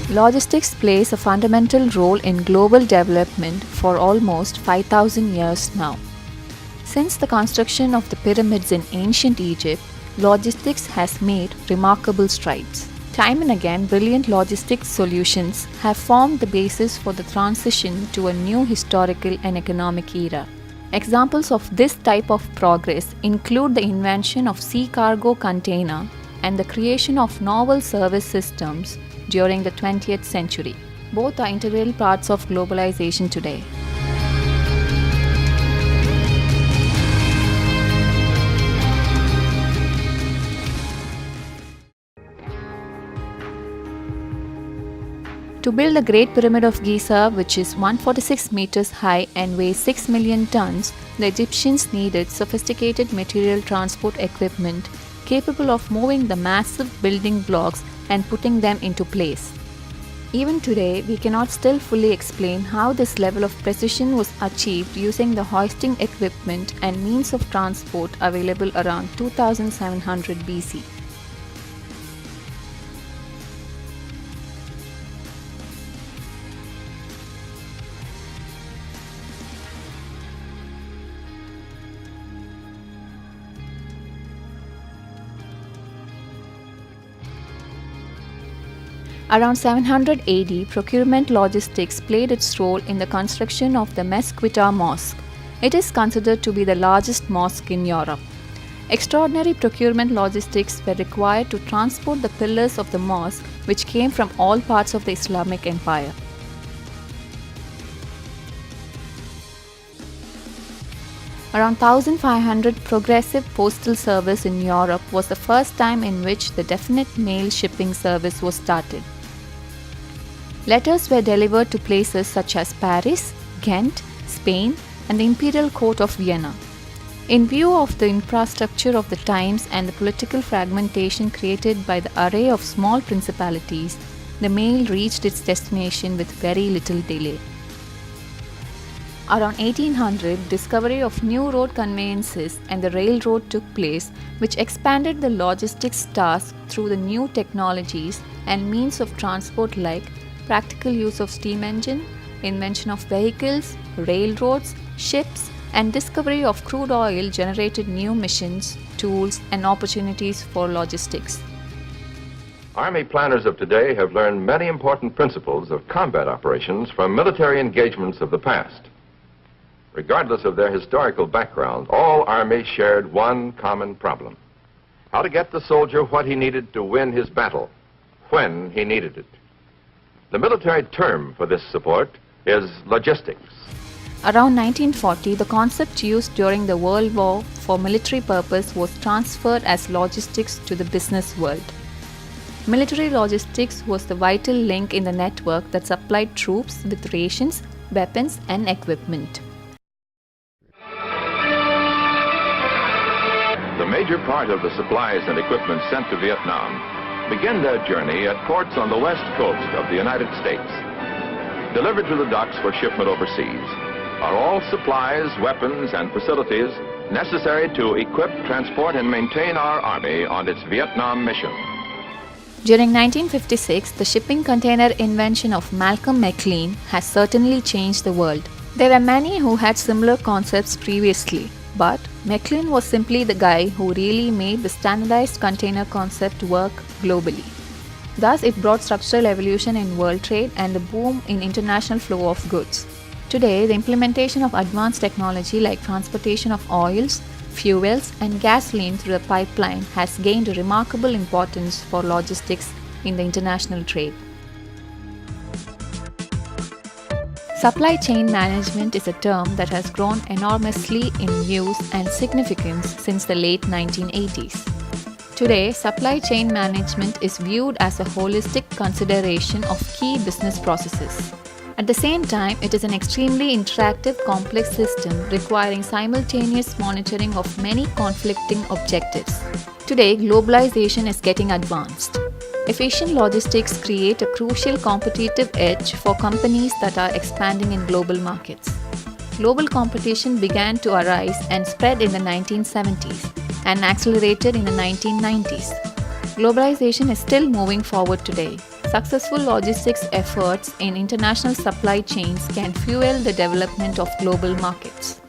Logistics plays a fundamental role in global development for almost 5,000 years now. Since the construction of the pyramids in ancient Egypt, logistics has made remarkable strides. Time and again, brilliant logistics solutions have formed the basis for the transition to a new historical and economic era. Examples of this type of progress include the invention of sea cargo container and the creation of novel service systems during the 20th century. Both are integral parts of globalization today. To build the Great Pyramid of Giza, which is 146 meters high and weighs 6 million tons, the Egyptians needed sophisticated material transport equipment capable of moving the massive building blocks and putting them into place. Even today, we cannot still fully explain how this level of precision was achieved using the hoisting equipment and means of transport available around 2700 BC. Around 700 AD, procurement logistics played its role in the construction of the Mesquita Mosque. It is considered to be the largest mosque in Europe. Extraordinary procurement logistics were required to transport the pillars of the mosque, which came from all parts of the Islamic Empire. Around 1500, progressive postal service in Europe was the first time in which the definite mail shipping service was started. Letters were delivered to places such as Paris, Ghent, Spain, and the Imperial Court of Vienna. In view of the infrastructure of the times and the political fragmentation created by the array of small principalities, the mail reached its destination with very little delay. Around 1800, discovery of new road conveyances and the railroad took place, which expanded the logistics task through the new technologies and means of transport like practical use of steam engine, invention of vehicles, railroads, ships, and discovery of crude oil generated new missions, tools, and opportunities for logistics. Army planners of today have learned many important principles of combat operations from military engagements of the past. Regardless of their historical background, all armies shared one common problem: how to get the soldier what he needed to win his battle, when he needed it. The military term for this support is logistics. Around 1940, the concept used during the World War for military purpose was transferred as logistics to the business world. Military logistics was the vital link in the network that supplied troops with rations, weapons, and equipment. The major part of the supplies and equipment sent to Vietnam begin their journey at ports on the west coast of the United States. Delivered to the docks for shipment overseas are all supplies, weapons, and facilities necessary to equip, transport, and maintain our Army on its Vietnam mission. During 1956, the shipping container invention of Malcolm McLean has certainly changed the world. There were many who had similar concepts previously, but McLean was simply the guy who really made the standardized container concept work globally. Thus, it brought structural evolution in world trade and a boom in international flow of goods. Today, the implementation of advanced technology like transportation of oils, fuels, and gasoline through the pipeline has gained a remarkable importance for logistics in the international trade. Supply chain management is a term that has grown enormously in use and significance since the late 1980s. Today, supply chain management is viewed as a holistic consideration of key business processes. At the same time, it is an extremely interactive, complex system requiring simultaneous monitoring of many conflicting objectives. Today, globalization is getting advanced. Efficient logistics create a crucial competitive edge for companies that are expanding in global markets. Global competition began to arise and spread in the 1970s and accelerated in the 1990s. Globalization is still moving forward today. Successful logistics efforts in international supply chains can fuel the development of global markets.